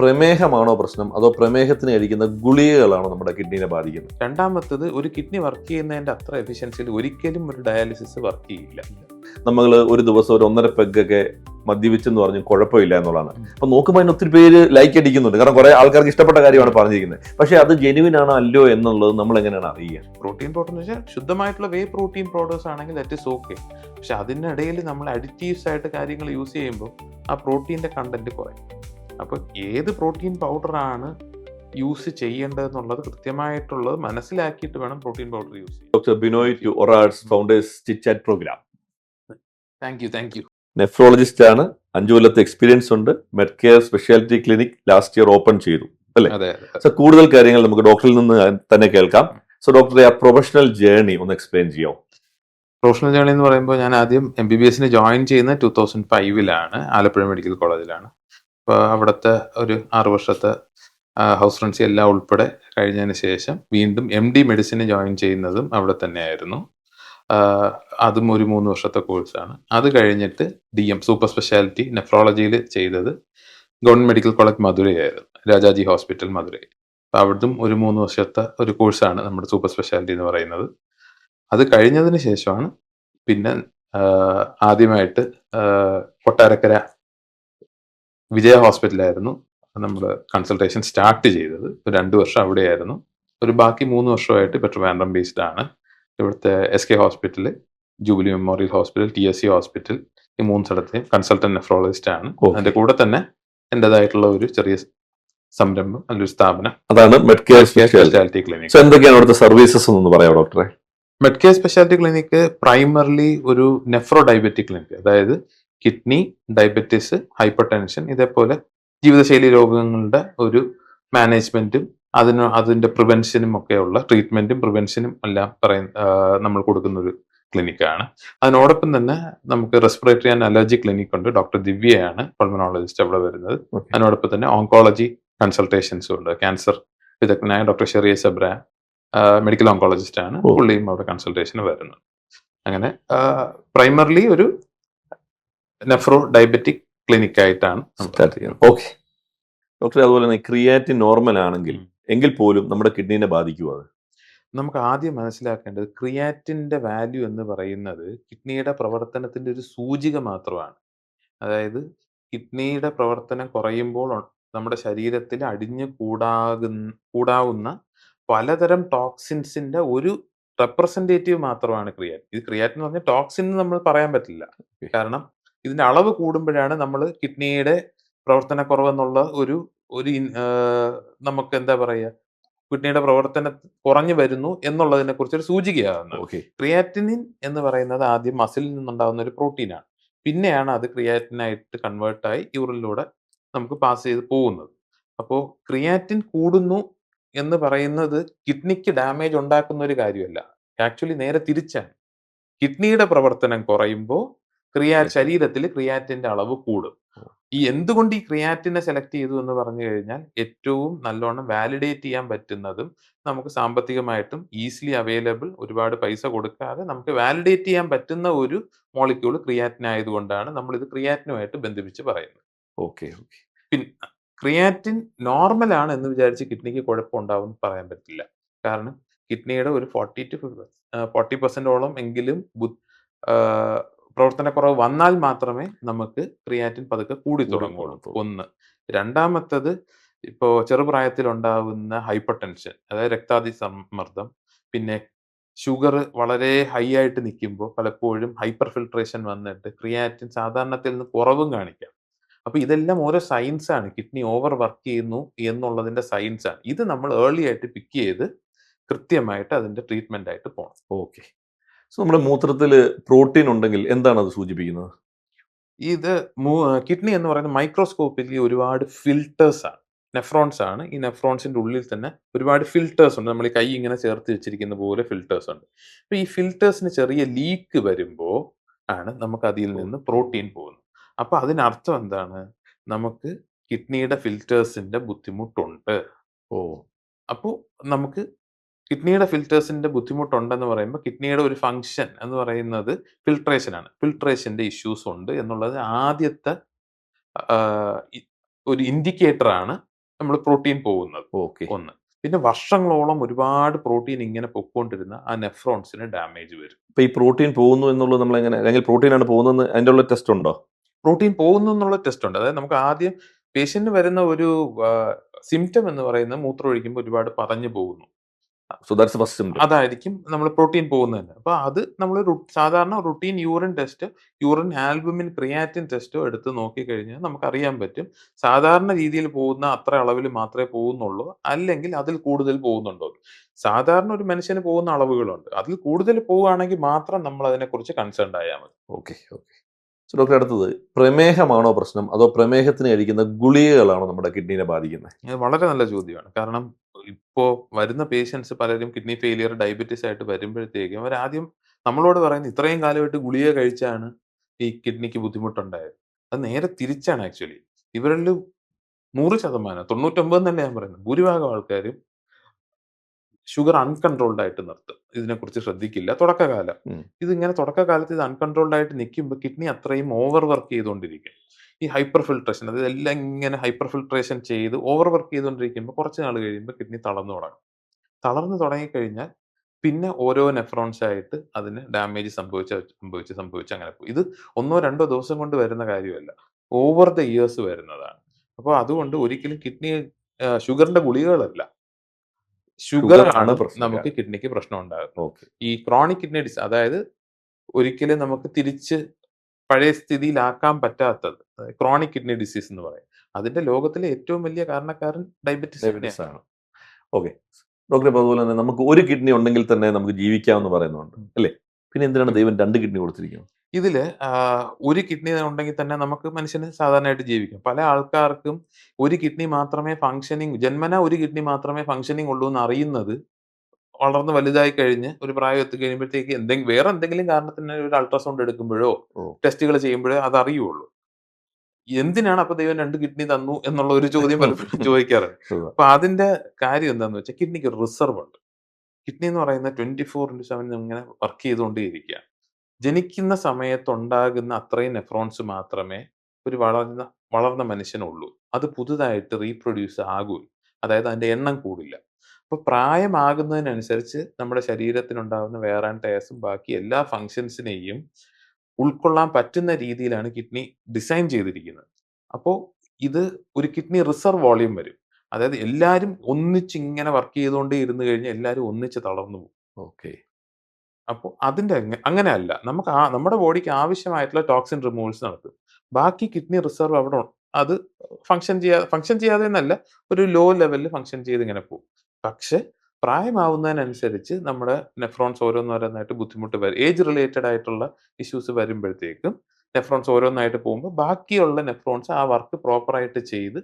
പ്രമേഹമാണോ പ്രശ്നം അതോ പ്രമേഹത്തിന് കഴിക്കുന്ന ഗുളികകളാണോ നമ്മുടെ കിഡ്നിനെ ബാധിക്കുന്നത്? രണ്ടാമത്തത് ഒരു കിഡ്നി വർക്ക് ചെയ്യുന്നതിന്റെ അത്ര എഫിഷ്യൻസിയിൽ ഒരിക്കലും ഒരു ഡയാലിസിസ് വർക്ക് ചെയ്യില്ല. നമ്മൾ ഒരു ദിവസം ഒരു 1.5 പെഗ്ഗൊക്കെ മദ്യപിച്ചെന്ന് പറഞ്ഞ് കുഴപ്പമില്ല എന്നുള്ളതാണ്. അപ്പൊ നോക്കുമ്പോൾ അതിന് ഒത്തിരി പേര് ലൈക്ക് അടിക്കുന്നുണ്ട്, കാരണം കുറെ ആൾക്കാർക്ക് ഇഷ്ടപ്പെട്ട കാര്യമാണ് പറഞ്ഞിരിക്കുന്നത്. പക്ഷെ അത് ജെനുവിൻ ആണോ അല്ലയോ എന്നുള്ളത് നമ്മൾ എങ്ങനെയാണ് അറിയുക? പ്രോട്ടീൻ പൗഡർ എന്ന് വെച്ചാൽ ശുദ്ധമായിട്ടുള്ള വേ പ്രോട്ടീൻ പൗഡേഴ്സ് ആണെങ്കിൽ ദറ്റ് ഇസ് ഓക്കെ. പക്ഷെ അതിനിടയിൽ നമ്മൾ അഡിറ്റീവ്സ് ആയിട്ട് കാര്യങ്ങൾ യൂസ് ചെയ്യുമ്പോൾ ആ പ്രോട്ടീൻ്റെ കണ്ടന്റ് കുറയും. അപ്പോൾ ഏത് പ്രോട്ടീൻ പൗഡറാണ് യൂസ് ചെയ്യേണ്ടതെന്നുള്ളത് കൃത്യമായിട്ടുള്ളത് മനസ്സിലാക്കിയിട്ട് വേണം പ്രോട്ടീൻ പൗഡർ യൂസ് ചെയ്യാൻ. ഡോക്ടർ ബിനോയ് ടു ഒറാഡ്സ് founders chit chat programme. Thank you. Nephrologist ആണ്, 5 കൊല്ലത്തെ എക്സ്പീരിയൻസ് ഉണ്ട്. Medcare speciality clinic last year open ചെയ്തു അല്ലേ? അതെ. സോ കൂടുതൽ കാര്യങ്ങൾ നമുക്ക് ഡോക്ടറിൽ നിന്ന് തന്നെ കേൾക്കാം. സോ ഡോക്ടറെ, ആ പ്രൊഫഷണൽ ജേർണി ഒന്ന് എക്സ്പ്ലെയിൻ ചെയ്യാം. പ്രൊഫഷണൽ ജേർണി എന്ന് പറയുമ്പോൾ ഞാൻ ആദ്യം MBBS ജോയിൻ ചെയ്യുന്നത് 2005 ആലപ്പുഴ മെഡിക്കൽ കോളേജിലാണ്. അപ്പോൾ അവിടുത്തെ ഒരു 6 വർഷത്തെ ഹൗസ് റെൻസി എല്ലാം ഉൾപ്പെടെ കഴിഞ്ഞതിന് ശേഷം വീണ്ടും MD മെഡിസിന് ജോയിൻ ചെയ്യുന്നതും അവിടെ തന്നെയായിരുന്നു. അതും ഒരു 3 വർഷത്തെ കോഴ്സാണ്. അത് കഴിഞ്ഞിട്ട് DM സൂപ്പർ സ്പെഷ്യാലിറ്റി നെഫ്രോളജിയിൽ ചെയ്തത് ഗവൺമെന്റ് മെഡിക്കൽ കോളേജ് മധുരയായിരുന്നു, രാജാജി ഹോസ്പിറ്റൽ മധുരൈ. അപ്പോൾ അവിടും ഒരു 3 വർഷത്തെ ഒരു കോഴ്സാണ് നമ്മുടെ സൂപ്പർ സ്പെഷ്യാലിറ്റി എന്ന് പറയുന്നത്. അത് കഴിഞ്ഞതിന് ശേഷമാണ് പിന്നെ ആദ്യമായിട്ട് കൊട്ടാരക്കര വിജയ ഹോസ്പിറ്റലായിരുന്നു നമ്മൾ കൺസൾട്ടേഷൻ സ്റ്റാർട്ട് ചെയ്തത്. 2 വർഷം അവിടെയായിരുന്നു. ഒരു ബാക്കി 3 വർഷമായിട്ട് ഇപ്പോൾ ട്രിവാൻഡ്രം ബേസ്ഡ് ആണ്. ഇവിടുത്തെ SK hospital, jubilee memorial hospital, TSC hospital, ഈ 3 സ്ഥലത്തെയും കൺസൾട്ടന്റ് നെഫ്രോളജിസ്റ്റ് ആണ്. അതിന്റെ കൂടെ തന്നെ എന്റേതായിട്ടുള്ള ഒരു ചെറിയ സംരംഭം, നല്ലൊരു സ്ഥാപനം, അതാണ് മെഡ്കെയർ സ്പെഷ്യാലിറ്റി ക്ലിനിക്. എന്തൊക്കെയാണ് അവിടുത്തെ സർവീസസ് എന്ന് പറയാം ഡോക്ടറെ? മെഡ്കെയർ സ്പെഷ്യാലിറ്റി ക്ലിനിക്ക് പ്രൈമർലി ഒരു നെഫ്രോ ഡയബറ്റിക് ക്ലിനിക്ക്, അതായത് കിഡ്നി, ഡയബറ്റിസ്, ഹൈപ്പർ ടെൻഷൻ, ഇതേപോലെ ജീവിതശൈലി രോഗങ്ങളുടെ ഒരു മാനേജ്മെന്റും അതിന്റെ പ്രിവെൻഷനും ഒക്കെയുള്ള ട്രീറ്റ്മെന്റും പ്രിവെൻഷനും എല്ലാം നമ്മൾ കൊടുക്കുന്ന ഒരു ക്ലിനിക്കാണ്. അതിനോടൊപ്പം തന്നെ നമുക്ക് റെസ്പിറേറ്ററി ആൻഡ് അലർജി ക്ലിനിക് ഉണ്ട്. ഡോക്ടർ ദിവ്യയാണ് പൾമനോളജിസ്റ്റ് അവിടെ വരുന്നത്. അതിനോടൊപ്പം തന്നെ ഓങ്കോളജി കൺസൾട്ടേഷൻസും ഉണ്ട്. ക്യാൻസർ വിദഗ്ധനായ ഡോക്ടർ ഷെറിയ സെബ്രാൻ മെഡിക്കൽ ഓങ്കോളജിസ്റ്റ് ആണ്, പുള്ളിയും അവിടെ കൺസൾട്ടേഷന് വരുന്നത്. അങ്ങനെ പ്രൈമർലി ഒരു നെഫ്രോ ഡയബറ്റിക് ക്ലിനിക് ആയിട്ടാണ്. ഓക്കെ ഡോക്ടർ, അതുപോലെ തന്നെ ക്രിയാറ്റിൻ നോർമൽ ആണെങ്കിൽ എങ്കിൽ പോലും നമ്മുടെ കിഡ്നിനെ ബാധിക്കുമോ? അത് നമുക്ക് ആദ്യം മനസ്സിലാക്കേണ്ടത് ക്രിയാറ്റിന്റെ വാല്യൂ എന്ന് പറയുന്നത് കിഡ്നിയുടെ പ്രവർത്തനത്തിന്റെ ഒരു സൂചിക മാത്രമാണ്. അതായത് കിഡ്നിയുടെ പ്രവർത്തനം കുറയുമ്പോൾ നമ്മുടെ ശരീരത്തിൽ അടിഞ്ഞു കൂടാവുന്ന പലതരം ടോക്സിൻസിന്റെ ഒരു റെപ്രസെന്റേറ്റീവ് മാത്രമാണ് ക്രിയാറ്റിൻ. ഇത് ക്രിയാറ്റിൻ എന്ന് പറഞ്ഞാൽ ടോക്സിൻ എന്ന് നമ്മൾ പറയാൻ പറ്റില്ല. കാരണം ഇതിന്റെ അളവ് കൂടുമ്പോഴാണ് നമ്മൾ കിഡ്നിയുടെ പ്രവർത്തനക്കുറവെന്നുള്ള ഒരു നമുക്ക് എന്താ പറയുക, കിഡ്നിയുടെ പ്രവർത്തനം കുറഞ്ഞു വരുന്നു എന്നുള്ളതിനെ കുറിച്ച് ഒരു സൂചികയാകുന്നത്. ക്രിയാറ്റിനിൻ എന്ന് പറയുന്നത് ആദ്യം മസിലിൽ നിന്നുണ്ടാകുന്ന ഒരു പ്രോട്ടീനാണ്. പിന്നെയാണ് അത് ക്രിയാറ്റിനായിട്ട് കൺവേർട്ടായി യൂറിനിലൂടെ നമുക്ക് പാസ് ചെയ്ത് പോകുന്നത്. അപ്പോൾ ക്രിയാറ്റിൻ കൂടുന്നു എന്ന് പറയുന്നത് കിഡ്നിക്ക് ഡാമേജ് ഉണ്ടാക്കുന്ന ഒരു കാര്യമല്ല. ആക്ച്വലി നേരെ തിരിച്ചാണ്. കിഡ്നിയുടെ പ്രവർത്തനം കുറയുമ്പോൾ ശരീരത്തിൽ ക്രിയാറ്റിന്റെ അളവ് കൂടും. എന്തുകൊണ്ട് ഈ ക്രിയാറ്റിനെ സെലക്ട് ചെയ്തു എന്ന് പറഞ്ഞു കഴിഞ്ഞാൽ, ഏറ്റവും നല്ലോണം വാലിഡേറ്റ് ചെയ്യാൻ പറ്റുന്നതും നമുക്ക് സാമ്പത്തികമായിട്ടും ഈസിലി അവൈലബിൾ, ഒരുപാട് പൈസ കൊടുക്കാതെ നമുക്ക് വാലിഡേറ്റ് ചെയ്യാൻ പറ്റുന്ന ഒരു മോളിക്യൂൾ ക്രിയാറ്റിൻ ആയതുകൊണ്ടാണ് നമ്മൾ ഇത് ക്രിയാറ്റിനുമായിട്ട് ബന്ധിപ്പിച്ച് പറയുന്നത്. പിന്നെ ക്രിയാറ്റിൻ നോർമൽ ആണ് എന്ന് വിചാരിച്ച് കിഡ്നിക്ക് കുഴപ്പമുണ്ടാവും എന്ന് പറയാൻ പറ്റില്ല. കാരണം കിഡ്നിയുടെ ഒരു 40% എങ്കിലും പ്രവർത്തനക്കുറവ് വന്നാൽ മാത്രമേ നമുക്ക് ക്രിയാറ്റിൻ പതുക്കെ കൂടി തുടങ്ങുള്ളൂ. ഒന്ന്. രണ്ടാമത്തത്, ഇപ്പോൾ ചെറുപ്രായത്തിൽ ഉണ്ടാവുന്ന ഹൈപ്പർ ടെൻഷൻ, അതായത് രക്താതിസമ്മർദ്ദം, പിന്നെ ഷുഗർ വളരെ ഹൈ ആയിട്ട് നിൽക്കുമ്പോൾ പലപ്പോഴും ഹൈപ്പർ ഫിൽട്രേഷൻ വന്നിട്ട് ക്രിയാറ്റിൻ സാധാരണത്തിൽ നിന്ന് കുറവും കാണിക്കാം. അപ്പൊ ഇതെല്ലാം ഓരോ സയൻസ് ആണ്. കിഡ്നി ഓവർ വർക്ക് ചെയ്യുന്നു എന്നുള്ളതിന്റെ സയൻസ് ആണ്. ഇത് നമ്മൾ ഏർലി ആയിട്ട് പിക്ക് ചെയ്ത് കൃത്യമായിട്ട് അതിന്റെ ട്രീറ്റ്മെന്റ് ആയിട്ട് പോകണം. സോ നമ്മുടെ മൂത്രത്തിൽ പ്രോട്ടീൻ ഉണ്ടെങ്കിൽ എന്താണ് അത് സൂചിപ്പിക്കുന്നത്? ഇത് കിഡ്നി എന്ന് പറയുന്നത് മൈക്രോസ്കോപ്പിക്കലി ഒരുപാട് ഫിൽട്ടേഴ്സ് ആണ്, നെഫ്രോൺസ് ആണ്. ഈ നെഫ്രോൺസിന്റെ ഉള്ളിൽ തന്നെ ഒരുപാട് ഫിൽട്ടേഴ്സ് ഉണ്ട്. നമ്മൾ ഈ കൈ ഇങ്ങനെ ചേർത്ത് വെച്ചിരിക്കുന്ന പോലെ ഫിൽട്ടേഴ്സ് ഉണ്ട്. അപ്പൊ ഈ ഫിൽട്ടേഴ്സിന് ചെറിയ ലീക്ക് വരുമ്പോൾ ആണ് നമുക്ക് അതിൽ നിന്ന് പ്രോട്ടീൻ പോകുന്നത്. അപ്പൊ അതിനർത്ഥം എന്താണ്? നമുക്ക് കിഡ്നിയുടെ ഫിൽട്ടേഴ്സിന്റെ ബുദ്ധിമുട്ടുണ്ട്. അപ്പോൾ നമുക്ക് കിഡ്നിയുടെ ഫിൽട്ടേഴ്സിന്റെ ബുദ്ധിമുട്ടുണ്ടെന്ന് പറയുമ്പോൾ കിഡ്നിയുടെ ഒരു ഫംഗ്ഷൻ എന്ന് പറയുന്നത് ഫിൽട്രേഷൻ ആണ്. ഫിൽട്രേഷന്റെ ഇഷ്യൂസ് ഉണ്ട് എന്നുള്ളത് ആദ്യത്തെ ഒരു ഇൻഡിക്കേറ്റർ ആണ് നമ്മൾ പ്രോട്ടീൻ പോകുന്നത് ഓക്കെ. ഒന്ന്. പിന്നെ വർഷങ്ങളോളം ഒരുപാട് പ്രോട്ടീൻ ഇങ്ങനെ പൊക്കോണ്ടിരുന്ന ആ നെഫ്രോൺസിന് ഡാമേജ് വരും. ഇപ്പൊ ഈ പ്രോട്ടീൻ പോകുന്നു എന്നുള്ളത് നമ്മളെങ്ങനെ, അല്ലെങ്കിൽ പ്രോട്ടീനാണ് പോകുന്നതെന്ന് അതിന്റെ ഉള്ള ടെസ്റ്റ് ഉണ്ടോ? പ്രോട്ടീൻ പോകുന്നു എന്നുള്ള ടെസ്റ്റ് ഉണ്ട്. അതായത് നമുക്ക് ആദ്യം പേഷ്യന്റിന് വരുന്ന ഒരു സിംപ്റ്റം എന്ന് പറയുന്നത് മൂത്രം ഒഴിക്കുമ്പോൾ ഒരുപാട് പതഞ്ഞു പോകുന്നു. So that's first symptom. അതായിരിക്കും നമ്മൾ പ്രോട്ടീൻ പോകുന്നത്. അപ്പൊ അത് നമ്മൾ സാധാരണ routine urine test, urine albumin, creatine ടെസ്റ്റോ എടുത്ത് നോക്കിക്കഴിഞ്ഞാൽ നമുക്കറിയാൻ പറ്റും. സാധാരണ രീതിയിൽ പോകുന്ന അത്ര അളവിൽ മാത്രമേ പോകുന്നുള്ളൂ, അല്ലെങ്കിൽ അതിൽ കൂടുതൽ പോകുന്നുണ്ടോ എന്ന്. സാധാരണ ഒരു മനുഷ്യന് പോകുന്ന അളവുകളുണ്ട്. അതിൽ കൂടുതൽ പോവുകയാണെങ്കിൽ മാത്രം നമ്മൾ അതിനെക്കുറിച്ച് കൺസേൺഡ് ആയാൽ മതി. Okay, okay. സോ ഡോക്ടർ, അടുത്തത് പ്രമേഹമാണോ പ്രശ്നം, അതോ പ്രമേഹത്തിന് കഴിക്കുന്ന ഗുളികകളാണോ നമ്മുടെ കിഡ്നീനെ ബാധിക്കുന്നത്? ഇത് വളരെ നല്ല ചോദ്യമാണ്. കാരണം ഇപ്പോ വരുന്ന പേഷ്യന്റ്സ് പലരും കിഡ്നി ഫെയിലിയർ, ഡയബറ്റീസ് ആയിട്ട് വരുമ്പോഴത്തേക്കും അവരാദ്യം നമ്മളോട് പറയുന്നത് ഇത്രയും കാലമായിട്ട് ഗുളിക കഴിച്ചാണ് ഈ കിഡ്നിക്ക് ബുദ്ധിമുട്ടുണ്ടായത്. അത് നേരെ തിരിച്ചാണ് ആക്ച്വലി. ഇവരിൽ 100%, 99 എന്നല്ല ഞാൻ പറയുന്നത്. ഭൂരിഭാഗം ആൾക്കാരും ഷുഗർ അൺകൺട്രോൾഡ് ആയിട്ട് നിർത്തും. ഇതിനെക്കുറിച്ച് ശ്രദ്ധിക്കില്ല തുടക്കകാലം. ഉം. ഇതിങ്ങനെ തുടക്കകാലത്ത് ഇത് അൺകൺട്രോൾഡ് ആയിട്ട് നിൽക്കുമ്പോൾ കിഡ്നി അത്രയും ഓവർ വർക്ക് ചെയ്തുകൊണ്ടിരിക്കും. ഈ ഹൈപ്പർ ഫിൽട്രേഷൻ, അതായത് എല്ലാം ഇങ്ങനെ ഹൈപ്പർ ഫിൽട്രേഷൻ ചെയ്ത് ഓവർ വർക്ക് ചെയ്തുകൊണ്ടിരിക്കുമ്പോൾ കുറച്ച് നാൾ കഴിയുമ്പോൾ കിഡ്നി തളർന്നു തുടങ്ങും. തളർന്നു തുടങ്ങിക്കഴിഞ്ഞാൽ പിന്നെ ഓരോ നെഫ്രോൺസ് ആയിട്ട് അതിന് ഡാമേജ് സംഭവിച്ച് അങ്ങനെ പോകും. ഇത് 1 2 ദിവസം കൊണ്ട് വരുന്ന കാര്യമല്ല. ഓവർ ദ ഇയേഴ്സ് വരുന്നതാണ്. അപ്പോൾ അതുകൊണ്ട് ഒരിക്കലും കിഡ്നി ഷുഗറിന്റെ ഗുളികകളല്ല. ഷുഗർ ഷുഗർ ആണ് ആണ് പ്രശ്നം. നമുക്ക് കിഡ്നിക്ക് പ്രശ്നം ഉണ്ടാകുന്നത്. ഓക്കെ. ഈ ക്രോണിക് കിഡ്നി അതായത് ഒരിക്കലും നമുക്ക് തിരിച്ച് പഴയ സ്ഥിതിയിലാക്കാൻ പറ്റാത്തത്. ക്രോണിക് കിഡ്നി ഡിസീസ് എന്ന് പറയും. അതിന്റെ ലോകത്തിലെ ഏറ്റവും വലിയ കാരണക്കാരൻ ഡയബറ്റിസ് ഡയബറ്റീസ് തന്നെയാണ്. ആണ്. ഓക്കെ. ഡോക്ടർ, ഇപ്പൊ അതുപോലെ തന്നെ നമുക്ക് ഒരു കിഡ്നി ഉണ്ടെങ്കിൽ തന്നെ നമുക്ക് ജീവിക്കാമെന്ന് പറയുന്നുണ്ട്, അല്ലേ? പിന്നെ എന്തിനാണ് ദൈവം 2 കിഡ്നി കൊടുത്തിരിക്കുന്നത്? ഇതില് ഒരു കിഡ്നി ഉണ്ടെങ്കിൽ തന്നെ നമുക്ക് മനുഷ്യന് സാധാരണയായിട്ട് ജീവിക്കാം. പല ആൾക്കാർക്കും ഒരു കിഡ്നി മാത്രമേ ജന്മനാ ഒരു കിഡ്നി മാത്രമേ ഫംഗ്ഷനിങ് ഉള്ളൂ എന്ന് അറിയുന്നത് വളർന്ന് വലുതായി കഴിഞ്ഞ് ഒരു പ്രായം എത്തിക്കഴിയുമ്പോഴത്തേക്ക് വേറെ എന്തെങ്കിലും കാരണത്തിന് ഒരു അൾട്രാസൗണ്ട് എടുക്കുമ്പോഴോ, ഓ. ടെസ്റ്റുകൾ ചെയ്യുമ്പോഴോ അതറിയുള്ളൂ. എന്തിനാണ് അപ്പൊ ദൈവം 2 കിഡ്നി തന്നു എന്നുള്ള ഒരു ചോദ്യം പലപ്പോഴും ചോദിക്കാറുണ്ട്. ഉവ്വ. അപ്പൊ അതിന്റെ കാര്യം എന്താന്ന് വെച്ചാൽ കിഡ്നിക്ക് റിസർവ് ഉണ്ട്. കിഡ്നി എന്ന് പറയുന്നത് 24/7 ഇങ്ങനെ വർക്ക് ചെയ്തുകൊണ്ടേയിരിക്കുകയാണ്. ജനിക്കുന്ന സമയത്തുണ്ടാകുന്ന അത്രയും നെഫ്രോൺസ് മാത്രമേ ഒരു വളർന്ന വളർന്ന മനുഷ്യനുള്ളൂ. അത് പുതുതായിട്ട് റീപ്രൊഡ്യൂസ് ആകൂ. അതായത് അതിന്റെ എണ്ണം കൂടില്ല. അപ്പൊ പ്രായമാകുന്നതിനനുസരിച്ച് നമ്മുടെ ശരീരത്തിനുണ്ടാകുന്ന വെയർ ആൻഡ് ടയർസും ബാക്കി എല്ലാ ഫങ്ഷൻസിനെയും ഉൾക്കൊള്ളാൻ പറ്റുന്ന രീതിയിലാണ് കിഡ്നി ഡിസൈൻ ചെയ്തിരിക്കുന്നത്. അപ്പോ ഇത് ഒരു കിഡ്നി റിസർവ് വോളിയം വരും. അതായത് എല്ലാരും ഒന്നിച്ച് ഇങ്ങനെ വർക്ക് ചെയ്തുകൊണ്ടേ ഇരുന്ന് കഴിഞ്ഞാൽ എല്ലാരും ഒന്നിച്ച് തളർന്നു പോകും. ഓക്കെ. അപ്പൊ അതിന്റെ അങ്ങനെയല്ല. നമുക്ക് നമ്മുടെ ബോഡിക്ക് ആവശ്യമായിട്ടുള്ള ടോക്സിൻ റിമൂവൽസ് നടക്കും. ബാക്കി കിഡ്നി റിസർവ് അവിടെ അത് ഫങ്ഷൻ ചെയ്യാതെ എന്നല്ല, ഒരു ലോ ലെവലിൽ ഫങ്ഷൻ ചെയ്ത് ഇങ്ങനെ പോകും. പക്ഷെ പ്രായമാവുന്നതിനനുസരിച്ച് നമ്മുടെ നെഫ്രോൺസ് ഓരോന്നോരോന്നായിട്ട് ബുദ്ധിമുട്ട് വരും. ഏജ് റിലേറ്റഡ് ആയിട്ടുള്ള ഇഷ്യൂസ് വരുമ്പോഴത്തേക്കും നെഫ്രോൺസ് ഓരോന്നായിട്ട് പോകുമ്പോൾ ബാക്കിയുള്ള നെഫ്രോൺസ് ആ വർക്ക് പ്രോപ്പർ ആയിട്ട് ചെയ്ത്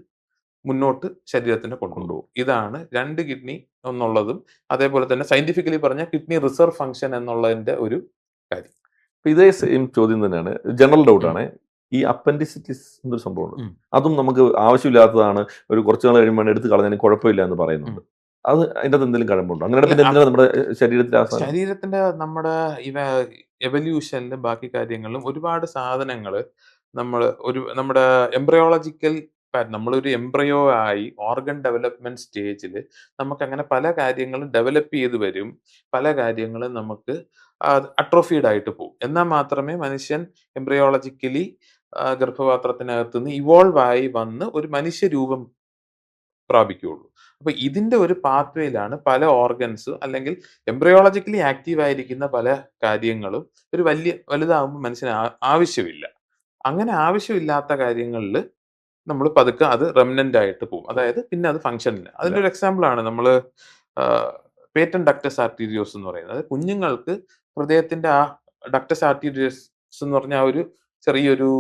മുന്നോട്ട് ശരീരത്തിന് കൊണ്ടുപോകും. ഇതാണ് 2 കിഡ്നി എന്നുള്ളതും അതേപോലെ തന്നെ സയന്റിഫിക്കലി പറഞ്ഞാൽ കിഡ്നി റിസർവ് ഫംഗ്ഷൻ എന്നുള്ളതിന്റെ ഒരു കാര്യം. ഇപ്പൊ ഇതേ സെയിം ചോദ്യം തന്നെയാണ്, ജനറൽ ഡൗട്ട് ഉം. ആണ്. ഈ അപ്പൻഡിസിറ്റിസ് എന്നൊരു സംഭവമുണ്ട്. ഉം. അതും നമുക്ക് ആവശ്യമില്ലാത്തതാണ്, ഒരു കുറച്ചു നാൾ കഴിയുമ്പോൾ എടുത്ത് കളഞ്ഞാലും കുഴപ്പമില്ല എന്ന് പറയുന്നുണ്ട്. അത് അതിന്റെ അകത്ത് എന്തെങ്കിലും കഴമ്പുണ്ടോ? അങ്ങനെ പിന്നെ എന്തിനാണ് നമ്മുടെ ശരീരത്തിൽ അവസാനം? ശരീരത്തിന്റെ നമ്മുടെ എവല്യൂഷനിലും ബാക്കി കാര്യങ്ങളിലും ഒരുപാട് സാധനങ്ങള് നമ്മുടെ എംബ്രയോളജിക്കൽ നമ്മളൊരു എംബ്രയോ ആയി ഓർഗൻ ഡെവലപ്മെന്റ് സ്റ്റേജില് നമുക്കങ്ങനെ പല കാര്യങ്ങളും ഡെവലപ്പ് ചെയ്ത് വരും. പല കാര്യങ്ങളും നമുക്ക് അട്രോഫീഡ് ആയിട്ട് പോകും. എന്നാൽ മാത്രമേ മനുഷ്യൻ എംബ്രയോളജിക്കലി ഗർഭപാത്രത്തിനകത്തുനിന്ന് ഇവോൾവ് ആയി വന്ന് ഒരു മനുഷ്യരൂപം പ്രാപിക്കുകയുള്ളൂ. അപ്പൊ ഇതിന്റെ ഒരു പാത്വേയിലാണ് പല ഓർഗൻസ് അല്ലെങ്കിൽ എംബ്രയോളജിക്കലി ആക്റ്റീവ് ആയിരിക്കുന്ന പല കാര്യങ്ങളും ഒരു വലുതാകുമ്പോൾ മനുഷ്യന് ആവശ്യമില്ല. അങ്ങനെ ആവശ്യമില്ലാത്ത കാര്യങ്ങളിൽ നമ്മൾ പതുക്കെ അത് റെമനന്റ് ആയിട്ട് പോകും. അതായത് പിന്നെ അത് ഫംഗ്ഷൻ ഇല്ല. അതിന്റെ ഒരു എക്സാമ്പിൾ ആണ് നമ്മള് പേറ്റന്റ് ഡക്ടസ് ആർട്ടീരിയോസ് എന്ന് പറയുന്നത്. അത് കുഞ്ഞുങ്ങൾക്ക് ഹൃദയത്തിന്റെ ആ ഡക്ടസ് ആർട്ടീരിയോസ് എന്ന് പറഞ്ഞ ആ ഒരു ചെറിയൊരു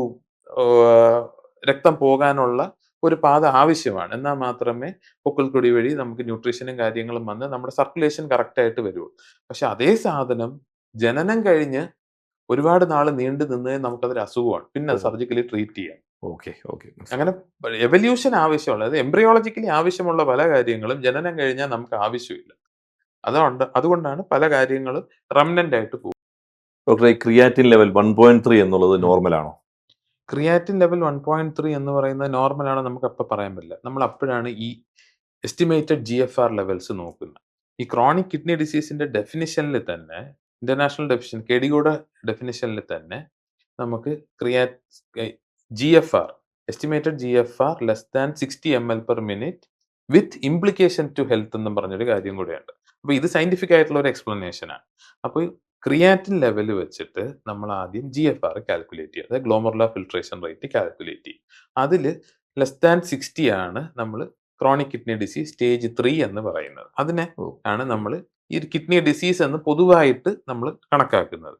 രക്തം പോകാനുള്ള ഒരു പാത ആവശ്യമാണ്. എന്നാൽ മാത്രമേ പൊക്കിൾക്കൊടി വഴി നമുക്ക് ന്യൂട്രീഷനും കാര്യങ്ങളും വന്ന് നമ്മുടെ സർക്കുലേഷൻ കറക്റ്റ് ആയിട്ട് വരുള്ളൂ. പക്ഷെ അതേ സാധനം ജനനം കഴിഞ്ഞ് ഒരുപാട് നാൾ നീണ്ടു നിന്ന് നമുക്കതൊരു അസുഖമാണ്. പിന്നെ അത് സർജിക്കലി ട്രീറ്റ് ചെയ്യാം. Okay, okay. അങ്ങനെ എവല്യൂഷൻ ആവശ്യമുള്ള, അതായത് എംബ്രിയോളജിക്കലി ആവശ്യമുള്ള പല കാര്യങ്ങളും ജനനം കഴിഞ്ഞാൽ നമുക്ക് ആവശ്യമില്ല. അതുകൊണ്ടാണ് പല കാര്യങ്ങളും റെമനന്റ് ആയിട്ട് പോകും. ഡോക്ടറെ, ക്രിയാറ്റിൻ ലെവൽ 1.3 എന്നുള്ളത് നോർമൽ ആണോ? ക്രിയാറ്റിൻ ലെവൽ 1.3 എന്ന് പറയുന്നത് നോർമലാണെന്ന് നമുക്ക് അപ്പൊ പറയാൻ പറ്റില്ല. നമ്മൾ അപ്പോഴാണ് ഈ എസ്റ്റിമേറ്റഡ് GFR ലെവൽസ് നോക്കുന്നത്. ഈ ക്രോണിക് കിഡ്നി ഡിസീസിന്റെ ഡെഫിനിഷനിൽ തന്നെ ഇന്റർനാഷണൽ ഡെഫിനിഷൻ കെഡിയുടെ ഡെഫിനിഷനിൽ തന്നെ നമുക്ക് GFR estimated GFR less than 60 ml per minute with implication to health എന്നും പറഞ്ഞൊരു കാര്യം കൂടെയുണ്ട്. അപ്പൊ ഇത് സയന്റിഫിക് ആയിട്ടുള്ള ഒരു എക്സ്പ്ലനേഷൻ ആണ്. അപ്പൊ ക്രിയാറ്റിൻ ലെവൽ വെച്ചിട്ട് നമ്മൾ ആദ്യം GFR കാൽക്കുലേറ്റ് ചെയ്യുക. അതായത് ഗ്ലോമറുലാർ ഫിൽട്രേഷൻ റേറ്റ് കാൽക്കുലേറ്റ് ചെയ്യും. അതിൽ ലെസ് ദാൻ 60 ആണ് നമ്മൾ ക്രോണിക് കിഡ്നി ഡിസീസ് സ്റ്റേജ് 3 എന്ന് പറയുന്നത്. അതിനെ ആണ് നമ്മൾ ഈ കിഡ്നി ഡിസീസ് എന്ന് പൊതുവായിട്ട് നമ്മൾ കണക്കാക്കുന്നത്.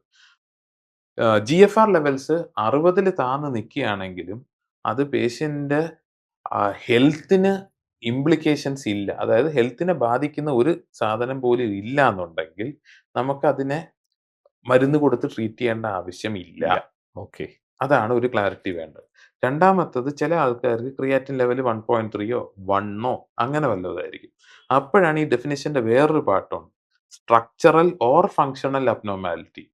GFR ലെവൽസ് 60ൽ താഴ്ന്ന് നിൽക്കുകയാണെങ്കിലും അത് പേഷ്യന്റിന്റെ ഹെൽത്തിന് ഇംപ്ലിക്കേഷൻസ് ഇല്ല. അതായത് ഹെൽത്തിനെ ബാധിക്കുന്ന ഒരു സാധനം പോലും ഇല്ല എന്നുണ്ടെങ്കിൽ നമുക്കതിനെ മരുന്ന് കൊടുത്ത് ട്രീറ്റ് ചെയ്യേണ്ട ആവശ്യമില്ല. ഓക്കെ. അതാണ് ഒരു ക്ലാരിറ്റി വേണ്ടത്. രണ്ടാമത്തത് ചില ആൾക്കാർക്ക് ക്രിയാറ്റിൻ ലെവൽ 1.3യോ 1ഓ അങ്ങനെ വല്ലതുമായിരിക്കും. അപ്പോഴാണ് ഈ ഡെഫിനിഷന്റെ വേറൊരു പാർട്ടുണ്ട്. Structural or functional abnormality.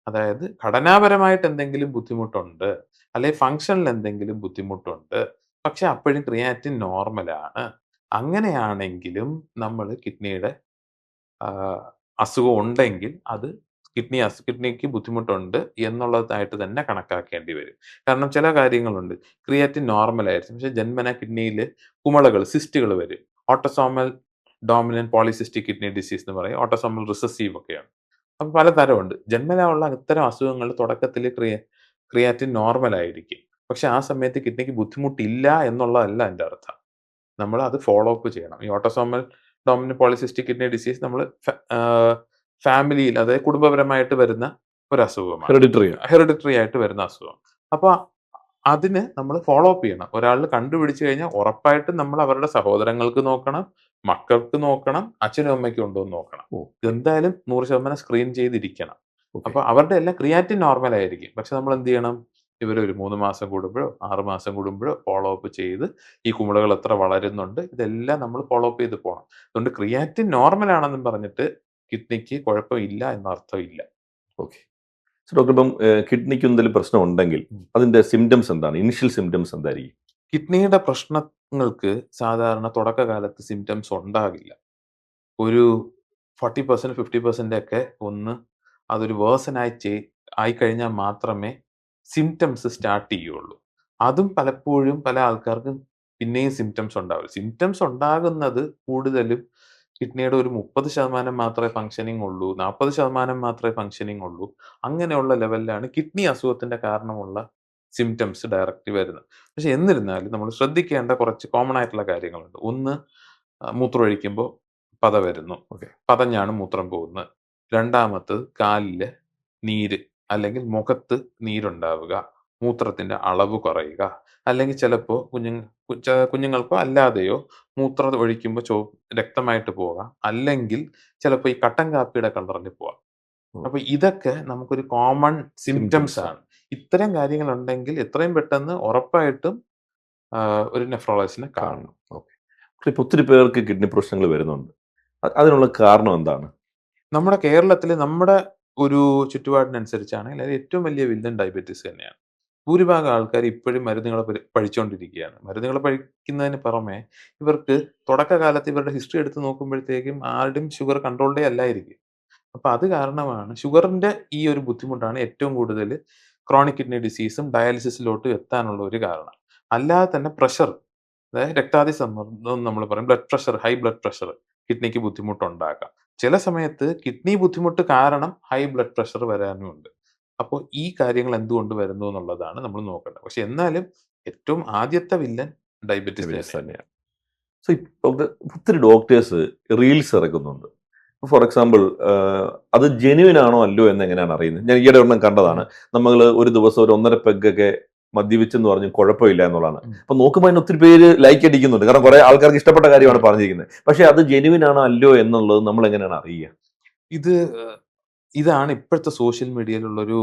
അതായത് ഘടനാപരമായിട്ട് എന്തെങ്കിലും ബുദ്ധിമുട്ടുണ്ട്, അല്ലെങ്കിൽ ഫങ്ഷണൽ എന്തെങ്കിലും ബുദ്ധിമുട്ടുണ്ട്. പക്ഷെ അപ്പോഴും ക്രിയാറ്റിൻ നോർമലാണ്. അങ്ങനെയാണെങ്കിലും നമ്മൾ കിഡ്നിയുടെ അസുഖം ഉണ്ടെങ്കിൽ അത് കിഡ്നിക്ക് ബുദ്ധിമുട്ടുണ്ട് എന്നുള്ളതായിട്ട് തന്നെ കണക്കാക്കേണ്ടി വരും. കാരണം ചില കാര്യങ്ങളുണ്ട്. ക്രിയാറ്റിൻ നോർമൽ ആയിരിക്കും. പക്ഷെ ജന്മന കിഡ്നിയിൽ കുമിളകൾ, സിസ്റ്റുകൾ വരും. Autosomal dominant polycystic kidney disease എന്ന് പറയും. ഓട്ടോസോമൽ റിസസീവ് ഒക്കെയാണ്. അപ്പൊ പലതരമുണ്ട്. ജന്മനാ ഉള്ള ഇത്തരം അസുഖങ്ങൾ തുടക്കത്തിൽ ക്രിയാറ്റിൻ നോർമൽ ആയിരിക്കും. പക്ഷെ ആ സമയത്ത് കിഡ്നിക്ക് ബുദ്ധിമുട്ടില്ല എന്നുള്ളതല്ല അതിന്റെ അർത്ഥം. നമ്മൾ അത് ഫോളോ അപ്പ് ചെയ്യണം. ഈ autosomal dominant polycystic kidney disease നമ്മൾ ഫാമിലിയിൽ, അതായത് കുടുംബപരമായിട്ട് വരുന്ന ഒരു അസുഖമാണ്. ഹെറിഡിറ്ററി ആയിട്ട് വരുന്ന അസുഖം. അപ്പൊ അതിന് നമ്മൾ ഫോളോ അപ്പ് ചെയ്യണം. ഒരാൾ കണ്ടുപിടിച്ചു കഴിഞ്ഞാൽ ഉറപ്പായിട്ടും നമ്മൾ അവരുടെ സഹോദരങ്ങൾക്ക് നോക്കണം, മക്കൾക്ക് നോക്കണം, അച്ഛനും അമ്മയ്ക്കും ഉണ്ടോ എന്ന് നോക്കണം. എന്തായാലും 100% സ്ക്രീൻ ചെയ്തിരിക്കണം. അപ്പൊ അവരുടെ എല്ലാം ക്രിയാറ്റിൻ നോർമൽ ആയിരിക്കും. പക്ഷെ നമ്മൾ എന്ത് ചെയ്യണം? ഇവരെ ഒരു 3 മാസം കൂടുമ്പോഴോ 6 മാസം കൂടുമ്പോഴോ ഫോളോ അപ്പ് ചെയ്ത് ഈ കുമിളകൾ എത്ര വളരുന്നുണ്ട് ഇതെല്ലാം നമ്മൾ ഫോളോ അപ്പ് ചെയ്ത് പോകണം. അതുകൊണ്ട് ക്രിയാറ്റിൻ നോർമൽ ആണെന്നും പറഞ്ഞിട്ട് കിഡ്നിക്ക് കുഴപ്പമില്ല എന്ന അർത്ഥമില്ല. ഓക്കെ. ഡോക്ടർ, ഇപ്പം കിഡ്നിക്ക് എന്തെങ്കിലും പ്രശ്നം ഉണ്ടെങ്കിൽ അതിന്റെ സിംറ്റംസ് എന്താണ്? ഇനിഷ്യൽ സിംറ്റംസ് എന്തായിരിക്കും? കിഡ്നിയുടെ പ്രശ്നങ്ങൾക്ക് സാധാരണ തുടക്കകാലത്ത് സിംറ്റംസ് ഉണ്ടാകില്ല. ഒരു 40% 50% ഒക്കെ അതൊരു വേഴ്സൺ ആയിക്കഴിഞ്ഞാൽ മാത്രമേ സിംറ്റംസ് സ്റ്റാർട്ട് ചെയ്യുള്ളൂ. അതും പലപ്പോഴും പല ആൾക്കാർക്കും പിന്നെയും സിംറ്റംസ് ഉണ്ടാവില്ല. സിംറ്റംസ് ഉണ്ടാകുന്നത് കൂടുതലും കിഡ്നിയുടെ ഒരു 30% മാത്രമേ ഫങ്ഷനിങ് ഉള്ളൂ, 40% മാത്രമേ ഫങ്ഷനിങ് ഉള്ളൂ. അങ്ങനെയുള്ള ലെവലിലാണ് കിഡ്നി അസുഖത്തിന്റെ കാരണമുള്ള സിംറ്റംസ് ഡയറക്റ്റ്ലി വരുന്നത്. പക്ഷെ എന്നിരുന്നാലും നമ്മൾ ശ്രദ്ധിക്കേണ്ട കുറച്ച് കോമൺ ആയിട്ടുള്ള കാര്യങ്ങളുണ്ട്. ഒന്ന്, മൂത്രമൊഴിക്കുമ്പോൾ പത വരുന്നു. പതഞ്ഞാണ് മൂത്രം പോകുന്നത്. രണ്ടാമത്തത് കാലില് നീര് അല്ലെങ്കിൽ മുഖത്ത് നീരുണ്ടാവുക, മൂത്രത്തിന്റെ അളവ് കുറയുക, അല്ലെങ്കിൽ ചിലപ്പോ കുഞ്ഞുങ്ങൾക്കോ അല്ലാതെയോ മൂത്രം ഒഴിക്കുമ്പോൾ രക്തമായിട്ട് പോകാം, അല്ലെങ്കിൽ ചിലപ്പോൾ ഈ കട്ടൻ കാപ്പിയുടെ കളറിൽ പോവാം. അപ്പൊ ഇതൊക്കെ നമുക്കൊരു കോമൺ സിംറ്റംസ് ആണ്. ഇത്തരം കാര്യങ്ങൾ ഉണ്ടെങ്കിൽ എത്രയും പെട്ടെന്ന് ഉറപ്പായിട്ടും ഒരു നെഫ്രോളജിസ്റ്റിനെ കാണണം. ഇപ്പൊ ഒത്തിരി പേർക്ക് കിഡ്നി പ്രശ്നങ്ങൾ വരുന്നുണ്ട്. അതിനുള്ള കാരണം എന്താണ്? നമ്മുടെ കേരളത്തിൽ നമ്മുടെ ഒരു ചുറ്റുപാടിനനുസരിച്ചാണെങ്കിൽ അതിൽ ഏറ്റവും വലിയ വില്ലൻ ഡയബറ്റീസ് തന്നെയാണ്. ഭൂരിഭാഗം ആൾക്കാർ ഇപ്പോഴും മരുന്നുകൾ പഴിച്ചുകൊണ്ടിരിക്കുകയാണ്. മരുന്നുകൾ പഴിക്കുന്നതിന് പുറമെ ഇവർക്ക് തുടക്കകാലത്ത് ഇവരുടെ ഹിസ്റ്ററി എടുത്ത് നോക്കുമ്പോഴത്തേക്കും ആരുടെയും ഷുഗർ കൺട്രോൾഡേ അല്ലായിരിക്കും. അപ്പൊ അത് കാരണമാണ് ഷുഗറിന്റെ ഈ ഒരു ബുദ്ധിമുട്ടാണ് ഏറ്റവും കൂടുതൽ ക്രോണിക് കിഡ്നി ഡിസീസും ഡയാലിസിസിലോട്ട് എത്താനുള്ള ഒരു കാരണം. അല്ലാതെ തന്നെ പ്രഷർ, അതായത് രക്താതി സമ്മർദ്ദം നമ്മൾ പറയും, blood pressure, high blood pressure കിഡ്നിക്ക് ബുദ്ധിമുട്ടുണ്ടാക്കാം. ചില സമയത്ത് കിഡ്നി ബുദ്ധിമുട്ട് കാരണം ഹൈ ബ്ലഡ് പ്രഷർ വരാനും ഉണ്ട്. അപ്പോൾ ഈ കാര്യങ്ങൾ എന്തുകൊണ്ട് വരുന്നു എന്നുള്ളതാണ് നമ്മൾ നോക്കേണ്ടത്. പക്ഷെ എന്നാലും ഏറ്റവും ആദ്യത്തെ വില്ലൻ ഡയബറ്റീസ് തന്നെയാണ്. സോ ഒത്തിരി ഡോക്ടേഴ്സ് റീൽസ് ഇറക്കുന്നുണ്ട്. ഫോർ എക്സാമ്പിൾ, അത് ജെന്യുവൻ ആണോ അല്ലോ എന്ന് എങ്ങനെയാണ് അറിയുന്നത്? ഞാൻ ഈയിടെ ഒരെണ്ണം കണ്ടതാണ്. നമ്മൾ ഒരു ദിവസം ഒരു 1.5 പെഗ്ഗൊക്കെ മദ്യപിച്ചെന്ന് പറഞ്ഞ് കുഴപ്പമില്ല എന്നുള്ളതാണ്. അപ്പൊ നോക്കുമ്പോൾ അതിന് ഒത്തിരി പേര് ലൈക്ക് അടിക്കുന്നുണ്ട്. കാരണം കുറെ ആൾക്കാർക്ക് ഇഷ്ടപ്പെട്ട കാര്യമാണ് പറഞ്ഞിരിക്കുന്നത്. പക്ഷെ അത് ജെന്യുവൻ ആണോ അല്ലോ എന്നുള്ളത് നമ്മൾ എങ്ങനെയാണ് അറിയുക? ഇതാണ് ഇപ്പോഴത്തെ സോഷ്യൽ മീഡിയയിലുള്ളൊരു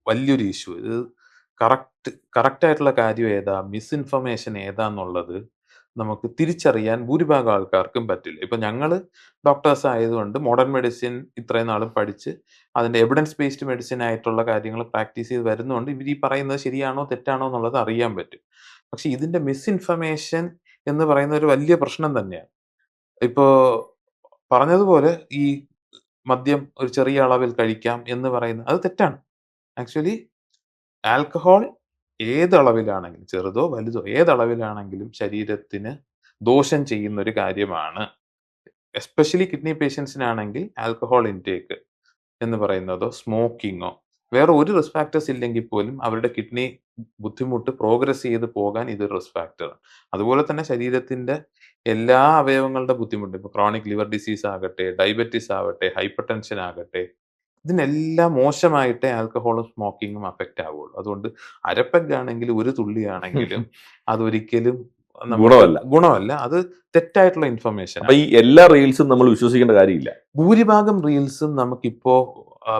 വലിയൊരു ഇഷ്യൂ. ഇത് കറക്റ്റ് ആയിട്ടുള്ള കാര്യം ഏതാ, മിസ്ഇൻഫർമേഷൻ ഏതാന്നുള്ളത് നമുക്ക് തിരിച്ചറിയാൻ ഭൂരിഭാഗം ആൾക്കാർക്കും പറ്റില്ല. ഇപ്പൊ ഞങ്ങള് ഡോക്ടേഴ്സ് ആയതുകൊണ്ട് മോഡേൺ മെഡിസിൻ ഇത്രയും നാളും പഠിച്ച് അതിന്റെ എവിഡൻസ് ബേസ്ഡ് മെഡിസിൻ ആയിട്ടുള്ള കാര്യങ്ങൾ പ്രാക്ടീസ് ചെയ്ത് വരുന്നതുകൊണ്ട് ഇവര് ഈ പറയുന്നത് ശരിയാണോ തെറ്റാണോ എന്നുള്ളത് അറിയാൻ പറ്റും. പക്ഷെ ഇതിന്റെ മിസ്ഇൻഫർമേഷൻ എന്ന് പറയുന്ന ഒരു വലിയ പ്രശ്നം തന്നെയാണ്. ഇപ്പോ പറഞ്ഞതുപോലെ ഈ മദ്യം ഒരു ചെറിയ അളവിൽ കഴിക്കാം എന്ന് പറയുന്നത് അത് തെറ്റാണ്. ആക്ച്വലി ആൽക്കഹോൾ ഏത് അളവിലാണെങ്കിലും ചെറുതോ വലുതോ ഏത് അളവിലാണെങ്കിലും ശരീരത്തിന് ദോഷം ചെയ്യുന്ന ഒരു കാര്യമാണ്. എസ്പെഷ്യലി കിഡ്നി പേഷ്യൻസിനാണെങ്കിൽ ആൽക്കഹോൾ ഇൻടേക്ക് എന്ന് പറയുന്നതോ സ്മോക്കിങ്ങോ വേറെ ഒരു റിസ്ക് ഫാക്ടേഴ്സ് ഇല്ലെങ്കിൽ പോലും അവരുടെ കിഡ്നി ബുദ്ധിമുട്ട് പ്രോഗ്രസ് ചെയ്ത് പോകാൻ ഇത് റിസ്ക് ഫാക്ടറാണ്. അതുപോലെ തന്നെ ശരീരത്തിന്റെ എല്ലാ അവയവങ്ങളുടെ ബുദ്ധിമുട്ട് ഇപ്പൊ ക്രോണിക് ലിവർ ഡിസീസ് ആകട്ടെ, ഡയബറ്റിസ് ആവട്ടെ, ഹൈപ്പർ ടെൻഷൻ ആകട്ടെ, ഇതിനെല്ലാം മോശമായിട്ടേ ആൽക്കഹോളും സ്മോക്കിങ്ങും അഫക്റ്റ് ആവുള്ളൂ. അതുകൊണ്ട് അരപ്പെഗ്ഗാണെങ്കിലും ഒരു തുള്ളിയാണെങ്കിലും അതൊരിക്കലും നമുക്ക് ഗുണമല്ല. ഗുണമല്ല. അത് തെറ്റായിട്ടുള്ള ഇൻഫർമേഷനാ. അപ്പൊ ഈ എല്ലാ റീൽസും നമ്മൾ വിശ്വസിക്കേണ്ട കാര്യമില്ല. ഭൂരിഭാഗം റീൽസും നമുക്കിപ്പോ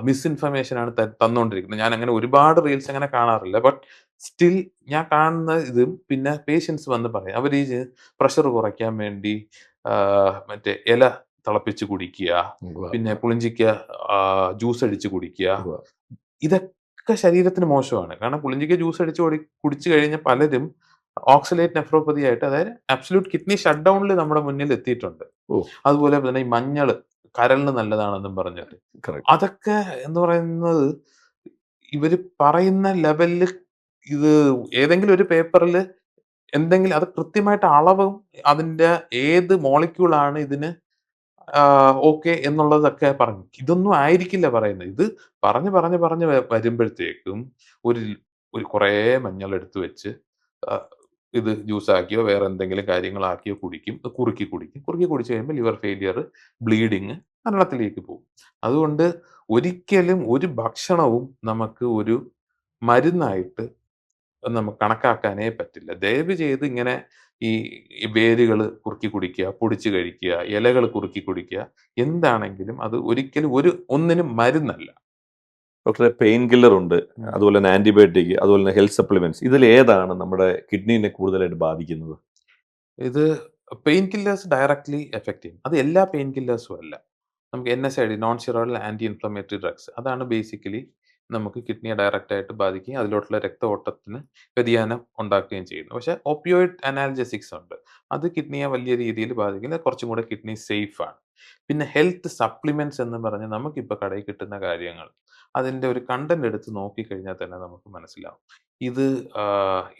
മിസ്ഇൻഫർമേഷൻ ആണ് തന്നോണ്ടിരിക്കുന്നത്. ഞാൻ അങ്ങനെ ഒരുപാട് റീൽസ് അങ്ങനെ കാണാറില്ല. ബട്ട് സ്റ്റിൽ ഞാൻ കാണുന്ന ഇതും പിന്നെ പേഷ്യൻസ് വന്ന് പറയും. അവര് ഈ പ്രഷർ കുറയ്ക്കാൻ വേണ്ടി മറ്റേ ഇല തിളപ്പിച്ച് കുടിക്കുക, പിന്നെ പുളിഞ്ചിക്ക ജ്യൂസ് അടിച്ച് കുടിക്കുക. ഉവ്വ. ഇതൊക്കെ ശരീരത്തിന് മോശമാണ്. കാരണം പുളിഞ്ചിക്ക ജ്യൂസ് അടിച്ച് കുടിച്ചു കഴിഞ്ഞ പലരും ഓക്സലേറ്റ് നെഫ്രോപ്പതി ആയിട്ട് അതായത് അബ്സല്യൂട്ട് കിഡ്നി ഷട്ട് ഡൗണിൽ നമ്മുടെ മുന്നിൽ എത്തിയിട്ടുണ്ട്. ഓ. അതുപോലെ തന്നെ ഈ മഞ്ഞള് കരളിന് നല്ലതാണെന്നും പറഞ്ഞിട്ട്. Correct. അതൊക്കെ എന്ന് പറയുന്നത് ഇവര് പറയുന്ന ലെവലില് ഇത് ഏതെങ്കിലും ഒരു പേപ്പറില് എന്തെങ്കിലും അത് കൃത്യമായിട്ട് അളവും അതിന്റെ ഏത് മോളിക്യൂൾ ആണ് ഇതിന് ഓക്കെ എന്നുള്ളതൊക്കെ പറഞ്ഞു. ഇതൊന്നും ആയിരിക്കില്ല പറയുന്നത്. ഇത് പറഞ്ഞ് വരുമ്പഴത്തേക്കും ഒരു ഒരു കുറേ മഞ്ഞൾ എടുത്ത് വെച്ച് ആഹ് ഇത് ജ്യൂസാക്കിയോ വേറെ എന്തെങ്കിലും കാര്യങ്ങളാക്കിയോ കുടിക്കും. കുറുക്കി കുടിക്കും. കുറുക്കി കുടിച്ച് കഴിയുമ്പോൾ ലിവർ ഫെയിലിയർ, ബ്ലീഡിങ് മരണത്തിലേക്ക് പോകും. അതുകൊണ്ട് ഒരിക്കലും ഒരു ഭക്ഷണവും നമുക്ക് ഒരു മരുന്നായിട്ട് നമുക്ക് കണക്കാക്കാനേ പറ്റില്ല. ദയവ് ചെയ്ത് ഇങ്ങനെ ഈ ഈ വേരുകള് കുറുക്കി കുടിക്കുക, പൊടിച്ച് കഴിക്കുക, ഇലകള് കുറുക്കി കുടിക്കുക. എന്താണെങ്കിലും അത് ഒരിക്കലും ഒന്നിനും മരുന്നല്ല. ഡോക്ടറെ പെയിൻ കില്ലർ ഉണ്ട്, ഉം. അതുപോലെ തന്നെ ആന്റിബയോട്ടിക്, അതുപോലെ തന്നെ ഹെൽത്ത് സപ്ലിമെന്റ്സ്. ഇതിൽ ഏതാണ് നമ്മുടെ കിഡ്നീനെ കൂടുതലായിട്ട് ബാധിക്കുന്നത്? ഇത് പെയിൻ കില്ലേഴ്സ് ഡയറക്ട്ലി എഫക്ട് ചെയ്യും. അത് എല്ലാ പെയിൻ കില്ലേഴ്സും അല്ല. നമുക്ക് NSAID non steroidal anti inflammatory drugs അതാണ് ബേസിക്കലി നമുക്ക് കിഡ്നിയെ ഡയറക്റ്റ് ആയിട്ട് ബാധിക്കുകയും അതിലോട്ടുള്ള രക്തഓട്ടത്തിന് വ്യതിയാനം ഉണ്ടാക്കുകയും ചെയ്യുന്നു. പക്ഷേ ഓപ്പിയോയിഡ് അനാൽജസിക്സ് ഉണ്ട്. അത് കിഡ്നിയെ വലിയ രീതിയിൽ ബാധിക്കില്ല. കുറച്ചും കൂടെ കിഡ്നി സേഫ് ആണ്. പിന്നെ ഹെൽത്ത് സപ്ലിമെന്റ്സ് എന്ന് പറഞ്ഞ് നമുക്കിപ്പോൾ കടയിൽ കിട്ടുന്ന കാര്യങ്ങൾ അതിന്റെ ഒരു കണ്ടന്റ് എടുത്ത് നോക്കിക്കഴിഞ്ഞാൽ തന്നെ നമുക്ക് മനസ്സിലാവും. ഇത്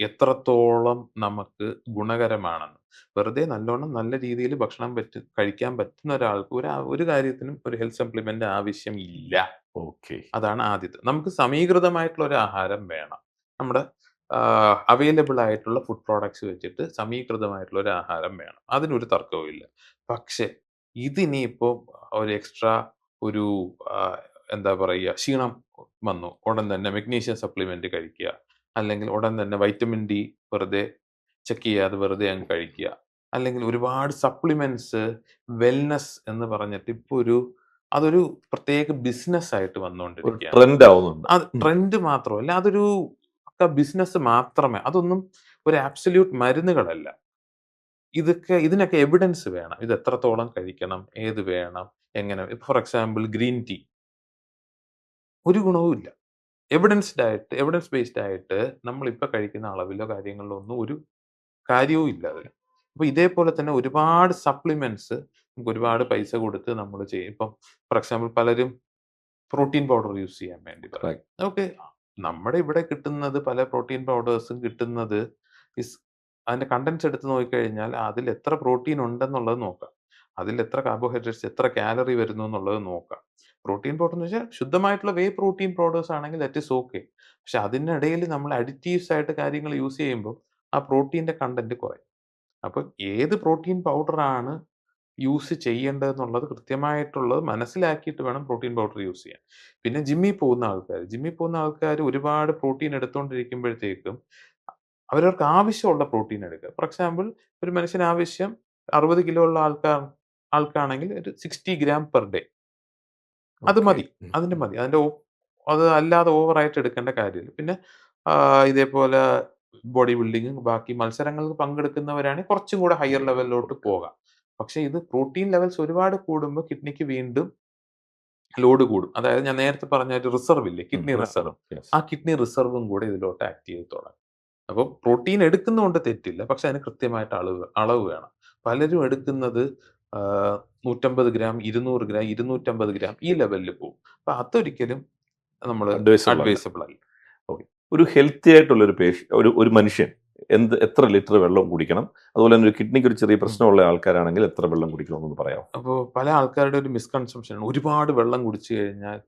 എത്രത്തോളം നമുക്ക് ഗുണകരമാണെന്ന്. വെറുതെ നല്ലോണം നല്ല രീതിയിൽ ഭക്ഷണം കഴിക്കാൻ പറ്റുന്ന ഒരാൾക്ക് ഒരു കാര്യത്തിനും ഒരു ഹെൽത്ത് സപ്ലിമെന്റ് ആവശ്യം ഇല്ല. ഓക്കെ. അതാണ് ആദ്യത്തെ. നമുക്ക് സമീകൃതമായിട്ടുള്ള ഒരു ആഹാരം വേണം. നമ്മുടെ അവൈലബിൾ ആയിട്ടുള്ള ഫുഡ് പ്രോഡക്ട്സ് വെച്ചിട്ട് സമീകൃതമായിട്ടുള്ള ഒരു ആഹാരം വേണം. അതിനൊരു തർക്കവും ഇല്ല. പക്ഷേ ഇതിനിയിപ്പോ ഒരു എക്സ്ട്രാ ഒരു ആഹ്, എന്താ പറയുക ക്ഷീണം വന്നു. ഉടൻ തന്നെ മഗ്നീഷ്യം സപ്ലിമെന്റ് കഴിക്കുക. അല്ലെങ്കിൽ ഉടൻ തന്നെ വൈറ്റമിൻ ഡി വെറുതെ ചെക്ക് ചെയ്യാതെ വെറുതെ അങ്ങ് കഴിക്കുക. അല്ലെങ്കിൽ ഒരുപാട് സപ്ലിമെന്റ്സ് വെൽനെസ് എന്ന് പറഞ്ഞിട്ട് ഇപ്പൊ അതൊരു പ്രത്യേക ബിസിനസ് ആയിട്ട് ഒരു വന്നുകൊണ്ടിരിക്കുകയാണ്. ട്രെൻഡ് ആവുന്നുണ്ട്. അത് ട്രെൻഡ് മാത്രമല്ല അതൊരു ബിസിനസ് മാത്രമേ അതൊന്നും ഒരു ആബ്സല്യൂട്ട് മരുന്നുകളല്ല. ഇതിനൊക്കെ എവിഡൻസ് വേണം. ഇത് എത്രത്തോളം കഴിക്കണം? ഏത് വേണം? എങ്ങനെ? ഫോർ എക്സാമ്പിൾ ഗ്രീൻ ടീ ഒരു ഗുണവുമില്ല. എവിഡൻസ് ബേസ്ഡ് ആയിട്ട് നമ്മളിപ്പോ കഴിക്കുന്ന അളവിലോ കാര്യങ്ങളിലോ ഒന്നും ഒരു കാര്യവും ഇല്ല അതിന്. അപ്പൊ ഇതേപോലെ തന്നെ ഒരുപാട് സപ്ലിമെന്റ്സ് നമുക്ക് ഒരുപാട് പൈസ കൊടുത്ത് നമ്മൾ ചെയ്യും. ഇപ്പം ഫോർ എക്സാമ്പിൾ പലരും പ്രോട്ടീൻ പൗഡർ യൂസ് ചെയ്യാൻ വേണ്ടി പറയും. Correct. ഓക്കെ. നമ്മുടെ ഇവിടെ കിട്ടുന്നത് പല പ്രോട്ടീൻ പൗഡേഴ്സും കിട്ടുന്നത് ഇസ് അതിന്റെ കണ്ടന്റ്സ് എടുത്ത് നോക്കിക്കഴിഞ്ഞാൽ അതിൽ എത്ര പ്രോട്ടീൻ ഉണ്ടെന്നുള്ളത് നോക്കാം. അതിൽ എത്ര കാർബോഹൈഡ്രേറ്റ്സ്, എത്ര കാലറി വരുന്നു എന്നുള്ളത് നോക്കാം. പ്രോട്ടീൻ പൗഡർ എന്ന് വെച്ചാൽ ശുദ്ധമായിട്ടുള്ള പ്രോട്ടീൻ പൗഡേഴ്സ് ആണെങ്കിൽ ദാറ്റ് ഈസ് ഓക്കെ. പക്ഷെ അതിനിടയിൽ നമ്മൾ അഡിറ്റീവ്സ് ആയിട്ട് കാര്യങ്ങൾ യൂസ് ചെയ്യുമ്പോൾ ആ പ്രോട്ടീന്റെ കണ്ടന്റ് കുറയും. അപ്പൊ ഏത് പ്രോട്ടീൻ പൗഡറാണ് യൂസ് ചെയ്യേണ്ടതെന്നുള്ളത് കൃത്യമായിട്ടുള്ളത് മനസ്സിലാക്കിയിട്ട് വേണം പ്രോട്ടീൻ പൗഡർ യൂസ് ചെയ്യാൻ. പിന്നെ ജിമ്മിൽ പോകുന്ന ആൾക്കാര് ഒരുപാട് പ്രോട്ടീൻ എടുത്തോണ്ടിരിക്കുമ്പഴത്തേക്കും അവരവർക്ക് ആവശ്യമുള്ള പ്രോട്ടീൻ എടുക്കുക. ഫോർ എക്സാമ്പിൾ ഒരു മനുഷ്യന് ആവശ്യം 60 കിലോ ഉള്ള ആൾക്കാണെങ്കിൽ ഒരു 60 ഗ്രാം പെർ ഡേ. അത് ഓക്കെ. മതി. അതിന്റെ മതി. അത് അല്ലാതെ ഓവറായിട്ട് എടുക്കേണ്ട കാര്യമില്ല. പിന്നെ ഇതേപോലെ ബോഡി ബിൽഡിംഗ് ബാക്കി മത്സരങ്ങൾക്ക് പങ്കെടുക്കുന്നവരാണെങ്കിൽ കുറച്ചും കൂടെ ഹയർ ലെവലിലോട്ട് പോകാം. പക്ഷെ ഇത് പ്രോട്ടീൻ ലെവൽസ് ഒരുപാട് കൂടുമ്പോൾ കിഡ്നിക്ക് വീണ്ടും ലോഡ് കൂടും. അതായത് ഞാൻ നേരത്തെ പറഞ്ഞ ഒരു റിസർവ് ഇല്ലേ, കിഡ്നി റിസർവ്. യെസ്. ആ കിഡ്നി റിസർവും കൂടെ ഇതിലോട്ട് ആക്ട് ചെയ്ത് തുടങ്ങും. അപ്പോൾ പ്രോട്ടീൻ എടുക്കുന്നതുകൊണ്ട് തെറ്റില്ല. പക്ഷെ അതിന് കൃത്യമായിട്ട് അളവ് വേണം. പലരും എടുക്കുന്നത് 150 ഗ്രാം, 200 ഗ്രാം, 250 ഗ്രാം ഈ ലെവലിൽ പോകും. അപ്പൊ അതൊരിക്കലും നമ്മള് അഡ്വൈസബിൾ അല്ല. അഡ്വൈസബിൾ അല്ല. ഓക്കെ. ഒരു ഹെൽത്തി ആയിട്ടുള്ള ഒരു മനുഷ്യൻ എത്ര ലിറ്റർ വെള്ളം കുടിക്കണം? അതുപോലെ തന്നെ ഒരു കിഡ്നിക്ക് ഒരു ചെറിയ പ്രശ്നമുള്ള ആൾക്കാരാണെങ്കിൽ എത്ര വെള്ളം കുടിക്കണമെന്ന് പറയാമോ? അപ്പോൾ പല ആൾക്കാരുടെ ഒരു മിസ്കൺസെപ്ഷൻ ആണ്. ഒരുപാട് വെള്ളം കുടിച്ചു കഴിഞ്ഞാൽ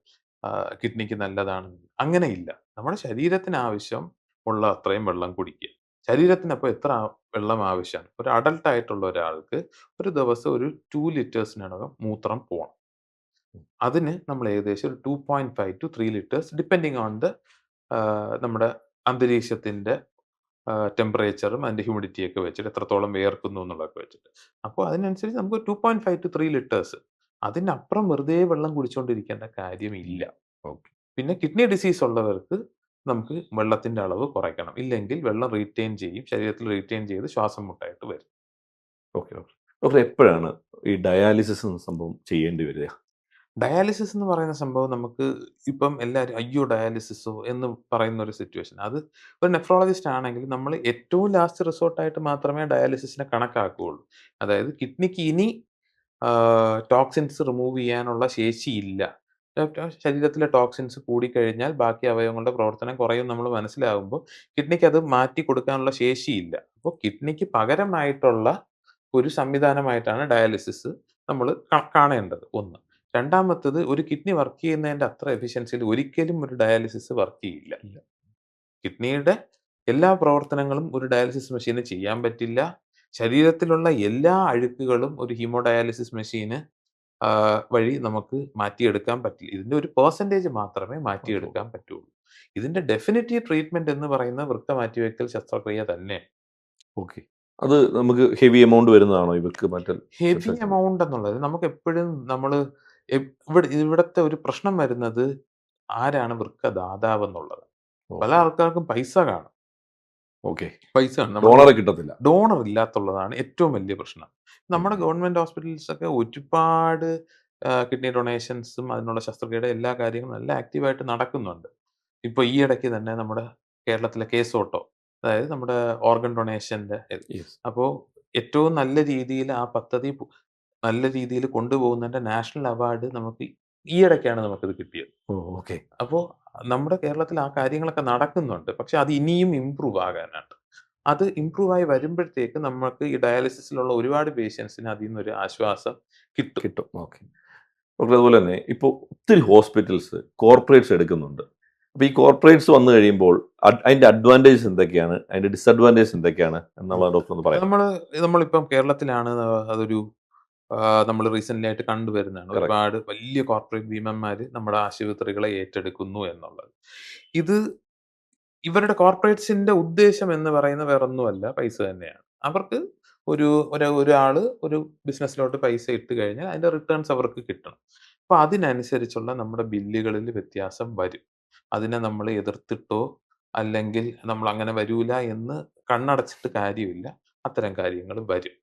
കിഡ്നിക്ക് നല്ലതാണ്. അങ്ങനെയില്ല. നമ്മുടെ ശരീരത്തിന് ആവശ്യം ഉള്ള അത്രയും വെള്ളം കുടിക്കുക. ശരീരത്തിന് അപ്പോൾ എത്ര വെള്ളം ആവശ്യമാണ്? ഒരു അഡൾട്ട് ആയിട്ടുള്ള ഒരാൾക്ക് ഒരു ദിവസം ഒരു 2 ലിറ്റേഴ്സിനകം മൂത്രം പോണം. അതിന് നമ്മൾ ഏകദേശം ഒരു 2.5-3 ലിറ്റേഴ്സ് ഡിപ്പെൻഡിങ് ഓൺ നമ്മുടെ അന്തരീക്ഷത്തിന്റെ ടെമ്പറേച്ചറും അതിന്റെ ഹ്യൂമിഡിറ്റിയൊക്കെ വെച്ചിട്ട് എത്രത്തോളം വിയർക്കുന്നു എന്നുള്ളതൊക്കെ വെച്ചിട്ട്. അപ്പോൾ അതിനനുസരിച്ച് നമുക്ക് 2.5-3 ലിറ്റേഴ്സ്. അതിനപ്പുറം വെറുതെ വെള്ളം കുടിച്ചുകൊണ്ടിരിക്കേണ്ട കാര്യമില്ല. ഓക്കെ. പിന്നെ കിഡ്നി ഡിസീസ് ഉള്ളവർക്ക് നമുക്ക് വെള്ളത്തിന്റെ അളവ് കുറയ്ക്കണം. ഇല്ലെങ്കിൽ വെള്ളം റീറ്റെയിൻ ചെയ്യും. ശരീരത്തിൽ റീറ്റെയിൻ ചെയ്ത് ശ്വാസം മുട്ടായിട്ട് വരും. ഓക്കെ. ഓക്കെ. ഡോക്ടർ എപ്പോഴാണ് ഈ ഡയാലിസിസ് എന്ന സംഭവം ചെയ്യേണ്ടി വരിക? ഡയാലിസിസ് എന്ന് പറയുന്ന സംഭവം നമുക്ക് ഇപ്പം എല്ലാവരും അയ്യോ ഡയാലിസിസോ എന്ന് പറയുന്ന ഒരു സിറ്റുവേഷൻ. അത് ഒരു നെഫ്രോളജിസ്റ്റ് ആണെങ്കിൽ നമ്മൾ ഏറ്റവും ലാസ്റ്റ് റിസോർട്ടായിട്ട് മാത്രമേ ഡയാലിസിസിനെ കണക്കാക്കുകയുള്ളൂ. അതായത് കിഡ്നിക്ക് ഇനി ടോക്സിൻസ് റിമൂവ് ചെയ്യാനുള്ള ശേഷിയില്ല. ശരീരത്തിലെ ടോക്സിൻസ് കൂടിക്കഴിഞ്ഞാൽ ബാക്കി അവയവങ്ങളുടെ പ്രവർത്തനം കുറയും നമ്മൾ മനസ്സിലാകുമ്പോൾ കിഡ്നിക്ക് അത് മാറ്റി കൊടുക്കാനുള്ള ശേഷിയില്ല. അപ്പോൾ കിഡ്നിക്ക് പകരമായിട്ടുള്ള ഒരു സംവിധാനമായിട്ടാണ് ഡയാലിസിസ് നമ്മൾ കാണേണ്ടത് ഒന്ന്. രണ്ടാമത്തത് ഒരു കിഡ്നി വർക്ക് ചെയ്യുന്നതിന്റെ അത്ര എഫിഷ്യൻസിയിൽ ഒരിക്കലും ഒരു ഡയാലിസിസ് വർക്ക് ചെയ്യില്ല. കിഡ്നിയുടെ എല്ലാ പ്രവർത്തനങ്ങളും ഒരു ഡയാലിസിസ് മെഷീന് ചെയ്യാൻ പറ്റില്ല. ശരീരത്തിലുള്ള എല്ലാ അഴുക്കുകളും ഒരു ഹീമോഡയാലിസിസ് മെഷീന് വഴി നമുക്ക് മാറ്റിയെടുക്കാൻ പറ്റില്ല. ഇതിന്റെ ഒരു പെർസെന്റേജ് മാത്രമേ മാറ്റിയെടുക്കാൻ പറ്റുള്ളൂ. ഇതിന്റെ ഡെഫിനിറ്റീവ് ട്രീറ്റ്മെന്റ് എന്ന് പറയുന്നത് വൃക്ക മാറ്റിവെക്കൽ ശസ്ത്രക്രിയ തന്നെ. ഓക്കെ. അത് നമുക്ക് ഹെവി എമൗണ്ട് വരുന്നതാണോ ഇവർക്ക് മറ്റേ ഹെവി ശസ്ത്രക്രിയ? എമൗണ്ട് എന്നുള്ളത് നമുക്ക് എപ്പോഴും ഇവിടത്തെ ഒരു പ്രശ്നം വരുന്നത് ആരാണ് വൃക്കദാതാവ് എന്നുള്ളത്. പല ഓക്കെ. ആൾക്കാർക്കും പൈസ കാണും. ഓക്കെ. പൈസ കാണും. നമ്മുടെ ഡോണറെ കിട്ടത്തില്ല. ഡോണർ ഇല്ലാത്തുള്ളതാണ് ഏറ്റവും വലിയ പ്രശ്നം. നമ്മുടെ ഓക്കെ. ഗവൺമെന്റ് ഹോസ്പിറ്റൽസ് ഒക്കെ ഒരുപാട് കിഡ്നി ഡൊണേഷൻസും അതിനുള്ള ശസ്ത്രക്രിയയുടെ എല്ലാ കാര്യങ്ങളും നല്ല ആക്റ്റീവായിട്ട് നടക്കുന്നുണ്ട്. ഇപ്പൊ ഈ ഇടയ്ക്ക് തന്നെ നമ്മുടെ കേരളത്തിലെ കേസോട്ടോ, അതായത് നമ്മുടെ ഓർഗൻ ഡൊണേഷന്റെ യെസ്. അപ്പോ ഏറ്റവും നല്ല രീതിയിൽ ആ പദ്ധതി നല്ല രീതിയിൽ കൊണ്ടുപോകുന്നതിന്റെ നാഷണൽ അവാർഡ് നമുക്ക് ഈ ഇടയ്ക്കാണ് നമുക്കിത് കിട്ടിയത്. ഓ, ഓക്കെ. അപ്പോ നമ്മുടെ കേരളത്തിൽ ആ കാര്യങ്ങളൊക്കെ നടക്കുന്നുണ്ട്. പക്ഷെ അത് ഇനിയും ഇംപ്രൂവ് ആകാനുണ്ട്. അത് ഇംപ്രൂവ് ആയി വരുമ്പഴത്തേക്ക് നമ്മൾക്ക് ഈ ഡയാലിസിസിലുള്ള ഒരുപാട് പേഷ്യൻസിന് അതീന്നൊരു ആശ്വാസം കിട്ടും. കിട്ടും. ഓക്കെ. ഡോക്ടർ അതുപോലെ തന്നെ ഇപ്പോൾ ഒത്തിരി ഹോസ്പിറ്റൽസ് കോർപ്പറേറ്റ്സ് എടുക്കുന്നുണ്ട്. അപ്പോൾ ഈ കോർപ്പറേറ്റ്സ് വന്നു കഴിയുമ്പോൾ അതിന്റെ അഡ്വാൻറ്റേജസ് എന്തൊക്കെയാണ്? അതിന്റെ ഡിസഡ്വാൻറ്റേജസ് എന്തൊക്കെയാണ് എന്നുള്ളത് ഡോക്ടർ ഒന്ന് പറയാം. നമ്മളിപ്പം കേരളത്തിലാണ് അതൊരു നമ്മൾ റീസെന്റ്ലി ആയിട്ട് കണ്ടുവരുന്നതാണ്. കറക്റ്റ്. ഒരുപാട് വലിയ കോർപ്പറേറ്റ് ഭീമന്മാര് നമ്മുടെ ആശുപത്രികളെ ഏറ്റെടുക്കുന്നു എന്നുള്ളത്. ഇത് ഇവരുടെ കോർപ്പറേറ്റ്സിന്റെ ഉദ്ദേശം എന്ന് പറയുന്നത് വേറൊന്നുമല്ല പൈസ തന്നെയാണ്. അവർക്ക് ഒരാള് ഒരു ബിസിനസ്സിലോട്ട് പൈസ ഇട്ട് കഴിഞ്ഞാൽ അതിന്റെ റിട്ടേൺസ് അവർക്ക് കിട്ടണം. അപ്പൊ അതിനനുസരിച്ചുള്ള നമ്മുടെ ബില്ലുകളിൽ വ്യത്യാസം വരും. അതിനെ നമ്മൾ എതിർത്തിട്ടോ അല്ലെങ്കിൽ നമ്മൾ അങ്ങനെ വരൂല എന്ന് കണ്ണടച്ചിട്ട് കാര്യമില്ല. അത്തരം കാര്യങ്ങൾ വരും.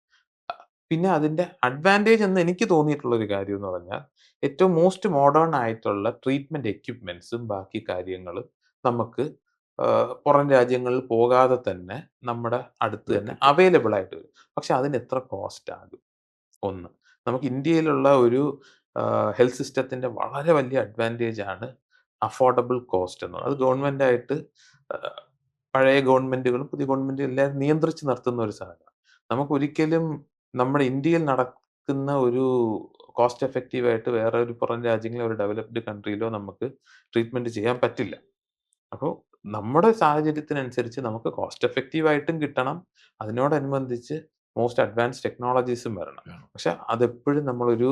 പിന്നെ അതിന്റെ അഡ്വാൻറ്റേജ് എന്ന് എനിക്ക് തോന്നിയിട്ടുള്ള ഒരു കാര്യം എന്ന് പറഞ്ഞാൽ ഏറ്റവും മോസ്റ്റ് മോഡേൺ ആയിട്ടുള്ള ട്രീറ്റ്മെന്റ് എക്വിപ്മെന്റ്സും ബാക്കി കാര്യങ്ങളും നമുക്ക് പുറം രാജ്യങ്ങളിൽ പോകാതെ തന്നെ നമ്മുടെ അടുത്ത് തന്നെ കിട്ടും. അവൈലബിൾ ആയിട്ട് വരും. പക്ഷെ അതിന് എത്ര കോസ്റ്റ് ആകും? ഒന്ന്. നമുക്ക് ഇന്ത്യയിലുള്ള ഒരു ഹെൽത്ത് സിസ്റ്റത്തിന്റെ വളരെ വലിയ അഡ്വാൻറ്റേജ് ആണ് അഫോർഡബിൾ കോസ്റ്റ് എന്നുള്ളത്. അത് ഗവൺമെന്റ് ആയിട്ട് ആഹ്, പഴയ ഗവൺമെന്റുകളും പുതിയ ഗവൺമെന്റും എല്ലാവരും നിയന്ത്രിച്ച് നിർത്തുന്ന ഒരു സാധനമാണ്. നമുക്കൊരിക്കലും നമ്മുടെ ഇന്ത്യയിൽ നടക്കുന്ന ഒരു കോസ്റ്റ് എഫക്റ്റീവ് ആയിട്ട് വേറെ ഒരു പുറം രാജ്യങ്ങളിലോ ഒരു ഡെവലപ്ഡ് കൺട്രിയിലോ നമുക്ക് ട്രീറ്റ്മെന്റ് ചെയ്യാൻ പറ്റില്ല. അപ്പോൾ നമ്മുടെ സാഹചര്യത്തിനനുസരിച്ച് നമുക്ക് കോസ്റ്റ് എഫക്റ്റീവ് ആയിട്ടും കിട്ടണം. അതിനോടനുബന്ധിച്ച് മോസ്റ്റ് അഡ്വാൻസ്ഡ് ടെക്നോളജീസും വരണം. വേണം. പക്ഷെ അതെപ്പോഴും നമ്മളൊരു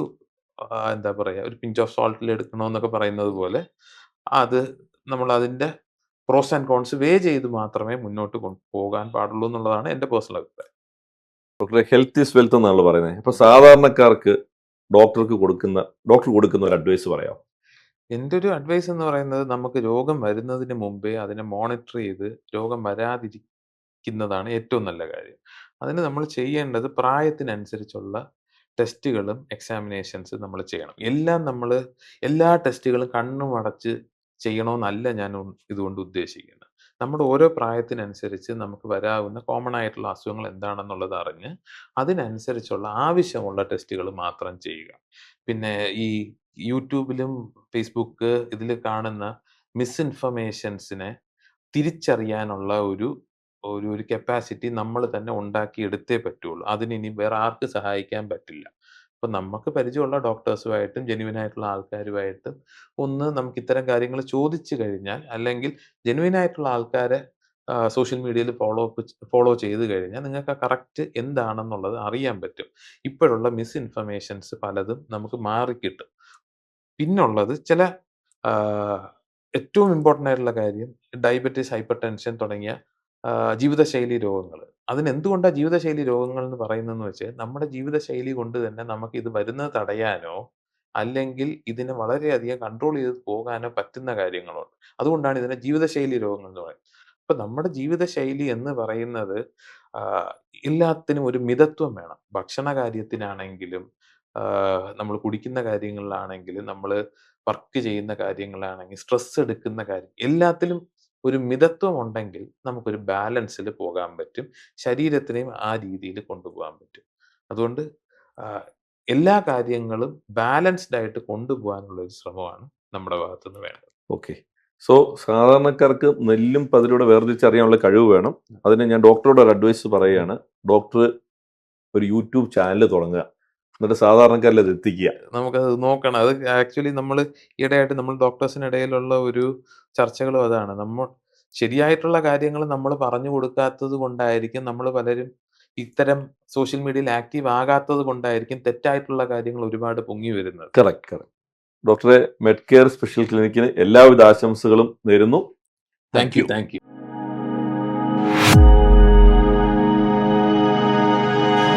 എന്താ പറയാ ഒരു പിഞ്ച് ഓഫ് സോൾട്ടിൽ എടുക്കണമെന്നൊക്കെ പറയുന്നത് പോലെ അത് നമ്മൾ അതിന്റെ പ്രോസ് ആൻഡ് കോൺസ് ചെയ്ത് മാത്രമേ മുന്നോട്ട് പോകാൻ പാടുള്ളൂ എന്നുള്ളതാണ് എന്റെ പേഴ്സണൽ അഭിപ്രായം. ഡോക്ടറെ ഹെൽത്ത് ഈസ് വെൽത്ത് എന്നാണല്ലോ പറയുന്നത്. അപ്പോൾ സാധാരണക്കാർക്ക് ഡോക്ടർ കൊടുക്കുന്ന ഒരു അഡ്വൈസ് പറയാമോ? എന്റെ ഒരു അഡ്വൈസ് എന്ന് പറയുന്നത് നമുക്ക് രോഗം വരുന്നതിന് മുമ്പേ അതിനെ മോണിറ്റർ ചെയ്ത് രോഗം പരിശോധിക്കുന്നതാണ് ഏറ്റവും നല്ല കാര്യം. അതിന് നമ്മൾ ചെയ്യേണ്ടത് പ്രായത്തിനനുസരിച്ചുള്ള ടെസ്റ്റുകളും എക്സാമിനേഷൻസ് നമ്മൾ ചെയ്യണം. എല്ലാ ടെസ്റ്റുകളും കണ്ണും അടച്ച് ചെയ്യണമെന്നല്ല ഞാൻ ഇതുകൊണ്ട് ഉദ്ദേശിക്കുന്നത്. നമ്മുടെ ഓരോ പ്രായത്തിനനുസരിച്ച് നമുക്ക് വരാവുന്ന കോമൺ ആയിട്ടുള്ള അസുഖങ്ങൾ എന്താണെന്നുള്ളത് അറിഞ്ഞ് അതിനനുസരിച്ചുള്ള ആവശ്യമുള്ള ടെസ്റ്റുകൾ മാത്രം ചെയ്യുക. പിന്നെ ഈ യൂട്യൂബിലും ഫേസ്ബുക്ക് ഇതിൽ കാണുന്ന മിസ്ഇൻഫർമേഷൻസിനെ തിരിച്ചറിയാനുള്ള ഒരു ഒരു ഒരു കപ്പാസിറ്റി നമ്മൾ തന്നെ ഉണ്ടാക്കിയെടുത്തേ പറ്റുള്ളൂ. അതിനിനി വേറെ ആർക്കും സഹായിക്കാൻ പറ്റില്ല. ഇപ്പൊ നമുക്ക് പരിചയമുള്ള ഡോക്ടേഴ്സുമായിട്ടും ജെന്യുയിൻ ആയിട്ടുള്ള ആൾക്കാരുമായിട്ടും ഒന്ന് നമുക്ക് ഇത്തരം കാര്യങ്ങൾ ചോദിച്ചു കഴിഞ്ഞാൽ, അല്ലെങ്കിൽ ജെന്യുയിൻ ആയിട്ടുള്ള ആൾക്കാരെ സോഷ്യൽ മീഡിയയിൽ ഫോളോ ചെയ്ത് കഴിഞ്ഞാൽ നിങ്ങൾക്ക് ആ കറക്റ്റ് എന്താണെന്നുള്ളത് അറിയാൻ പറ്റും. ഇപ്പോഴുള്ള മിസ്ഇൻഫർമേഷൻസ് പലതും നമുക്ക് മാറിക്കിട്ടും. പിന്നുള്ളത് ചില ആഹ്, ഏറ്റവും ഇമ്പോർട്ടന്റ് ആയിട്ടുള്ള കാര്യം ഡയബറ്റിസ്, ഹൈപ്പർ ടെൻഷൻ തുടങ്ങിയ ജീവിതശൈലി രോഗങ്ങൾ. അതിനെന്തുകൊണ്ടാ ജീവിതശൈലി രോഗങ്ങൾ എന്ന് പറയുന്നതെന്ന് വെച്ചാൽ, നമ്മുടെ ജീവിതശൈലി കൊണ്ട് തന്നെ നമുക്ക് ഇത് വരുന്നത് തടയാനോ, അല്ലെങ്കിൽ ഇതിനെ വളരെയധികം കൺട്രോൾ ചെയ്ത് പോകാനോ പറ്റുന്ന കാര്യങ്ങളുണ്ട്. അതുകൊണ്ടാണ് ഇതിനെ ജീവിതശൈലി രോഗങ്ങൾ എന്ന് പറയുന്നത്. അപ്പൊ നമ്മുടെ ജീവിതശൈലി എന്ന് പറയുന്നത് ആഹ്, എല്ലാത്തിനും ഒരു മിതത്വം വേണം. ഭക്ഷണ കാര്യത്തിനാണെങ്കിലും, നമ്മൾ കുടിക്കുന്ന കാര്യങ്ങളിലാണെങ്കിലും, നമ്മള് വർക്ക് ചെയ്യുന്ന കാര്യങ്ങളാണെങ്കിൽ, സ്ട്രെസ് എടുക്കുന്ന കാര്യം, എല്ലാത്തിലും ഒരു മിതത്വം ഉണ്ടെങ്കിൽ നമുക്കൊരു ബാലൻസിൽ പോകാൻ പറ്റും. ശരീരത്തിനെയും ആ രീതിയിൽ കൊണ്ടുപോകാൻ പറ്റും. അതുകൊണ്ട് ആഹ്, എല്ലാ കാര്യങ്ങളും ബാലൻസ്ഡ് ആയിട്ട് കൊണ്ടുപോകാനുള്ള ഒരു ശ്രമമാണ് നമ്മുടെ ഭാഗത്തുനിന്ന് വേണ്ടത്. ഓക്കെ. സോ സാധാരണക്കാർക്ക് നെല്ലും പതിരൂടെ വേർതിരിച്ചറിയാനുള്ള കഴിവ് വേണം. അതിന് ഞാൻ ഡോക്ടറോട് ഒരു അഡ്വൈസ് പറയുകയാണ്. ഡോക്ടർ ഒരു യൂട്യൂബ് ചാനൽ തുടങ്ങുക. എന്നിട്ട് സാധാരണക്കാരിൽ അത് എത്തിക്കുക. നമുക്കത് നോക്കണം. അത് ആക്ച്വലി ഈയിടെയായിട്ട് നമ്മൾ ഡോക്ടേഴ്സിനിടയിലുള്ള ഒരു ചർച്ചകളും അതാണ്. ശരിയായിട്ടുള്ള കാര്യങ്ങൾ നമ്മൾ പറഞ്ഞു കൊടുക്കാത്തത് കൊണ്ടായിരിക്കും നമ്മൾ പലരും ഇത്തരം സോഷ്യൽ മീഡിയയിൽ ആക്റ്റീവ് ആകാത്തത് കൊണ്ടായിരിക്കും തെറ്റായിട്ടുള്ള കാര്യങ്ങൾ ഒരുപാട് പൊങ്ങി വരുന്നത്. Correct, correct. ഡോക്ടറെ, മെഡ്കെയർ സ്പെഷ്യൽ ക്ലിനിക്കിന് എല്ലാവിധ ആശംസകളും നേരുന്നു. Thank you.